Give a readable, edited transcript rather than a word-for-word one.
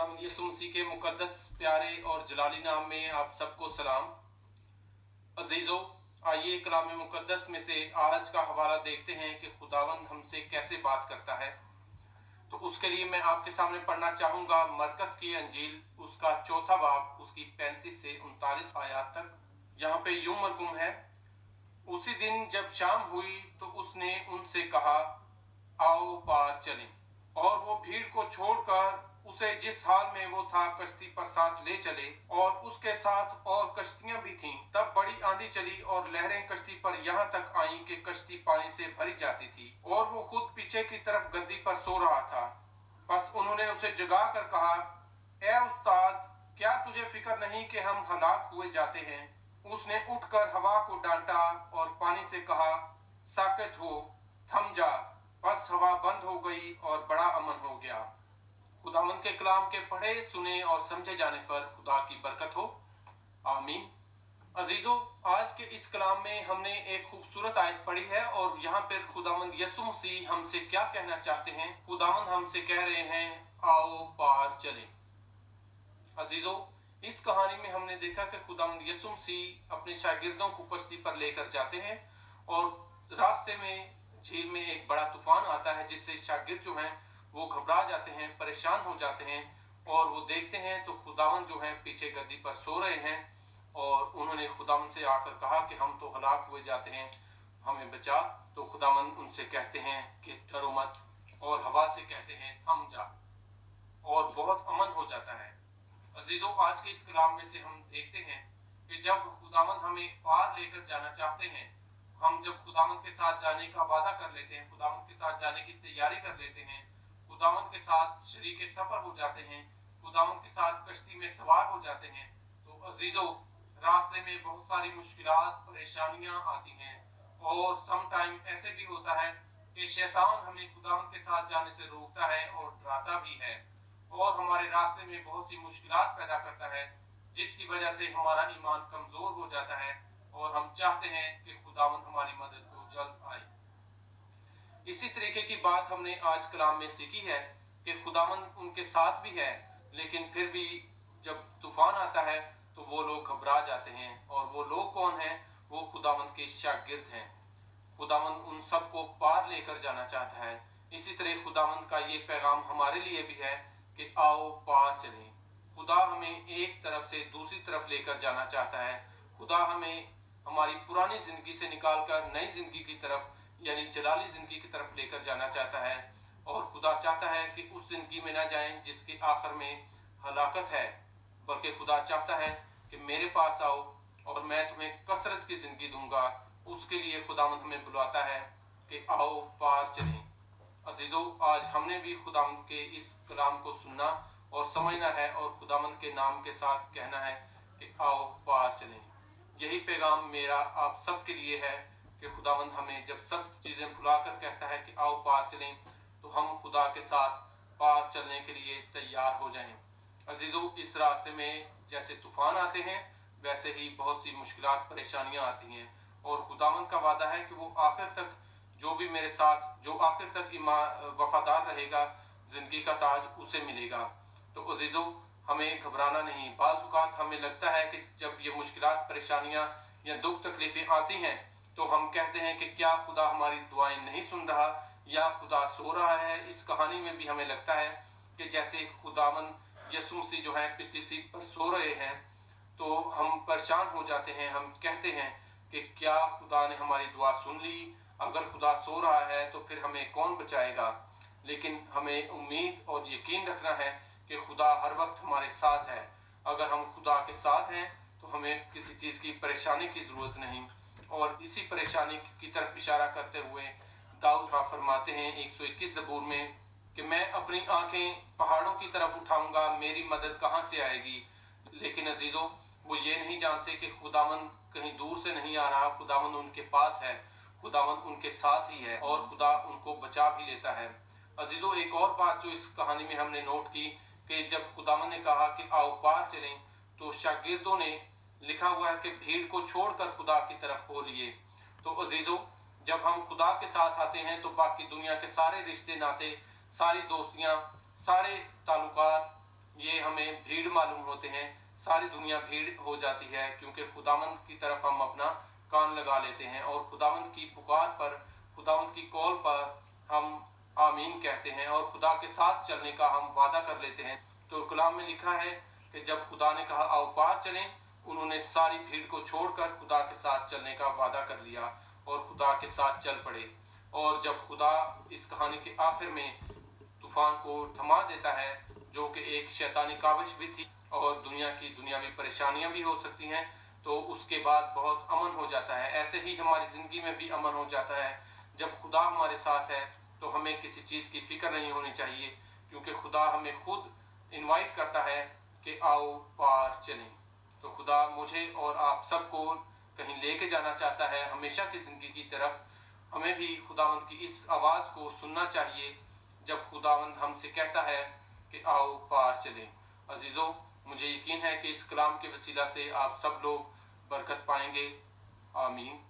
खुदावंद यीशु मसीह के मुकद्दस प्यारे और जलाली नाम में आप सबको सलाम। अजीजों, आइए कलाम मुकद्दस में से आज का हवाला देखते हैं कि खुदावंद हमसे कैसे बात करता है। तो उसके लिए मैं आपके सामने पढ़ना चाहूंगा मरकस की अंजील, उसका 4 बाब, उसकी 35 से 39 आयत तक। यहाँ पे यूं मरकूम है, उसी दिन जब शाम हुई तो उसने उनसे कहा, आओ पार चलें। और वो भीड़ को छोड़कर उसे जिस हाल में वो था कश्ती पर साथ ले चले, और उसके साथ और कश्तियां भी थीं। तब बड़ी आंधी चली और लहरें कश्ती पर यहाँ तक आईं कि कश्ती पानी से भरी जाती थी, और वो खुद पीछे की तरफ गद्दी पर सो रहा था। बस उन्होंने उसे जगा कर कहा, ए उस्ताद, क्या तुझे फिक्र नहीं कि हम हलाक हुए जाते हैं? उसने उठकर हवा को डांटा और पानी से कहा, साकित हो, थम जा। बस हवा बंद हो गई और बड़ा अमन हो गया। खुदावंद के कलाम के पढ़े, सुने और समझे जाने पर खुदा की बरकत हो, आमीन। अजीजों, आज के इस कलाम में हमने एक खूबसूरत आयत पढ़ी है और यहाँ पर खुदावंद यीशु मसीह हमसे क्या कहना चाहते हैं। खुदावंद हमसे कह रहे हैं, आओ पार चलें। अजीजों, इस कहानी में हमने देखा कि खुदावंद यीशु मसीह अपने शागिर्दों को कश्ती पर लेकर जाते हैं और रास्ते में झील में एक बड़ा तूफान आता है, जिससे शागिर्द जो हैं वो घबरा जाते हैं, परेशान हो जाते हैं। और वो देखते हैं तो खुदावंद जो है पीछे गद्दी पर सो रहे हैं, और उन्होंने खुदावंद से आकर कहा कि हम तो हलाक हुए जाते हैं, हमें बचा। तो खुदावंद उनसे कहते हैं कि डरो मत, और हवा से कहते हैं थम जा, और बहुत अमन हो जाता है। अजीजों, आज के इस कलाम में से हम देखते हैं कि जब खुदावंद हमें पार लेकर जाना चाहते हैं, हम जब खुदावंद के साथ जाने का वादा कर लेते हैं, खुदावंद के साथ जाने की तैयारी कर लेते हैं, खुदावंद के साथ शरीके सफर हो जाते हैं, खुदावंद के साथ कश्ती में सवार हो जाते हैं, तो अजीजों, रास्ते में बहुत सारी मुश्किलात, परेशानियां आती हैं। और सम टाइम ऐसे भी होता है कि शैतान हमें खुदावंद के साथ जाने से रोकता है और डराता भी है, और हमारे रास्ते में बहुत सी मुश्किलात पैदा करता है, जिसकी वजह से हमारा ईमान कमजोर हो जाता है और हम चाहते हैं कि खुदावंद हमारी मदद को जल्द आए। इसी तरीके की बात हमने आज कलाम में सीखी है कि खुदावंद उनके साथ भी है, लेकिन फिर भी जब तूफान आता है तो वो लोग घबरा जाते हैं। और वो लोग कौन हैं? वो खुदावंद के शागिर्द हैं। खुदावंद उन सबको पार लेकर जाना चाहता है। इसी तरह खुदावंद का ये पैगाम हमारे लिए भी है कि आओ पार चलें। खुदा हमें एक तरफ से दूसरी तरफ लेकर जाना चाहता है। खुदा हमें हमारी पुरानी जिंदगी से निकालकर नई जिंदगी की तरफ, यानी जलाली जिंदगी की तरफ लेकर जाना चाहता है। और खुदा चाहता है कि उस जिंदगी में ना जाएं जिसके आखिर में हलाकत है, बल्कि खुदा चाहता है कि मेरे पास आओ और मैं तुम्हें कसरत की जिंदगी दूंगा। उसके लिए खुदावंद हमें बुलाता है कि आओ पार चलें। अजीजों, आज हमने भी खुदावंद के इस कलाम को सुनना और समझना है, और खुदावंद के नाम के साथ कहना है कि आओ पार चलें। यही पैगाम मेरा आप सब के लिए है कि खुदावंद हमें जब सब चीजें भुलाकर कहता है कि आओ पार चलें, तो हम खुदा के साथ पार चलने के लिए तैयार हो जाएं। अजीजों, इस रास्ते में जैसे तूफान आते हैं, वैसे ही बहुत सी मुश्किलात, परेशानियां आती हैं, और खुदावंद का वादा है कि वो आखिर तक जो भी मेरे साथ, जो आखिर तक वफादार रहेगा, जिंदगी का ताज उसे मिलेगा। तो अजीजों, हमें घबराना नहीं। बाज़ औक़ात हमें लगता है कि जब ये मुश्किलात, परेशानियां या दुख तकलीफें आती हैं, तो हम कहते हैं कि क्या खुदा हमारी दुआएं नहीं सुन रहा, या खुदा सो रहा है। इस कहानी में भी हमें लगता है कि जैसे खुदावंद यीशु मसीह जो है पिछली सीट पर सो रहे हैं, तो हम परेशान हो जाते हैं। हम कहते हैं कि क्या खुदा ने हमारी दुआ सुन ली? अगर खुदा सो रहा है तो फिर हमें कौन बचाएगा? लेकिन हमें उम्मीद और यकीन रखना है कि खुदा हर वक्त हमारे साथ है। अगर हम खुदा के साथ हैं तो हमें किसी चीज़ की परेशानी की ज़रूरत नहीं। और इसी परेशानी की तरफ इशारा करते हुए दाऊद फरमाते हैं 121 ज़बूर में कि मैं अपनी आंखें पहाड़ों की तरफ उठाऊंगा, मेरी मदद कहाँ से आएगी? लेकिन अजीजों, वो ये नहीं जानते कि खुदावंद कहीं दूर से नहीं आ रहा, खुदावंद उनके पास है, खुदावंद उनके साथ ही है, और खुदा उनको बचा भी लेता है। अजीजों, एक और बात जो इस कहानी में हमने नोट की कि जब खुदावंद ने कहा कि आओ पार चलें, तो शागिर्दों ने, लिखा हुआ है कि भीड़ को छोड़कर खुदा की तरफ हो लिए। तो अजीजों, जब हम खुदा के साथ आते हैं तो बाकी दुनिया के सारे रिश्ते नाते, सारी दोस्तियां, सारे ताल्लुकात, ये हमें भीड़ मालूम होते हैं, सारी दुनिया भीड़ हो जाती है, क्योंकि खुदावंद की तरफ हम अपना कान लगा लेते हैं और खुदावंद की पुकार पर, खुदावंद की कॉल पर हम आमीन कहते हैं और खुदा के साथ चलने का हम वादा कर लेते हैं। तो कलाम में लिखा है कि जब खुदा ने कहा आओ पार चलें, उन्होंने सारी भीड़ को छोड़कर खुदा के साथ चलने का वादा कर लिया और खुदा के साथ चल पड़े। और जब खुदा इस कहानी के आखिर में तूफान को थमा देता है, जो कि एक शैतानी काविश भी थी और दुनिया की दुनियावी परेशानियां भी हो सकती हैं, तो उसके बाद बहुत अमन हो जाता है। ऐसे ही हमारी ज़िंदगी में भी अमन हो जाता है। जब खुदा हमारे साथ है तो हमें किसी चीज़ की फिक्र नहीं होनी चाहिए, क्योंकि खुदा हमें खुद इनवाइट करता है कि आओ पार चलें। तो खुदा मुझे और आप सबको कहीं लेके जाना चाहता है हमेशा की ज़िंदगी की तरफ। हमें भी खुदावंद की इस आवाज़ को सुनना चाहिए जब खुदावंद हमसे कहता है कि आओ पार चलें। अजीज़ों, मुझे यकीन है कि इस कलाम के वसीला से आप सब लोग बरकत पाएंगे। आमीन।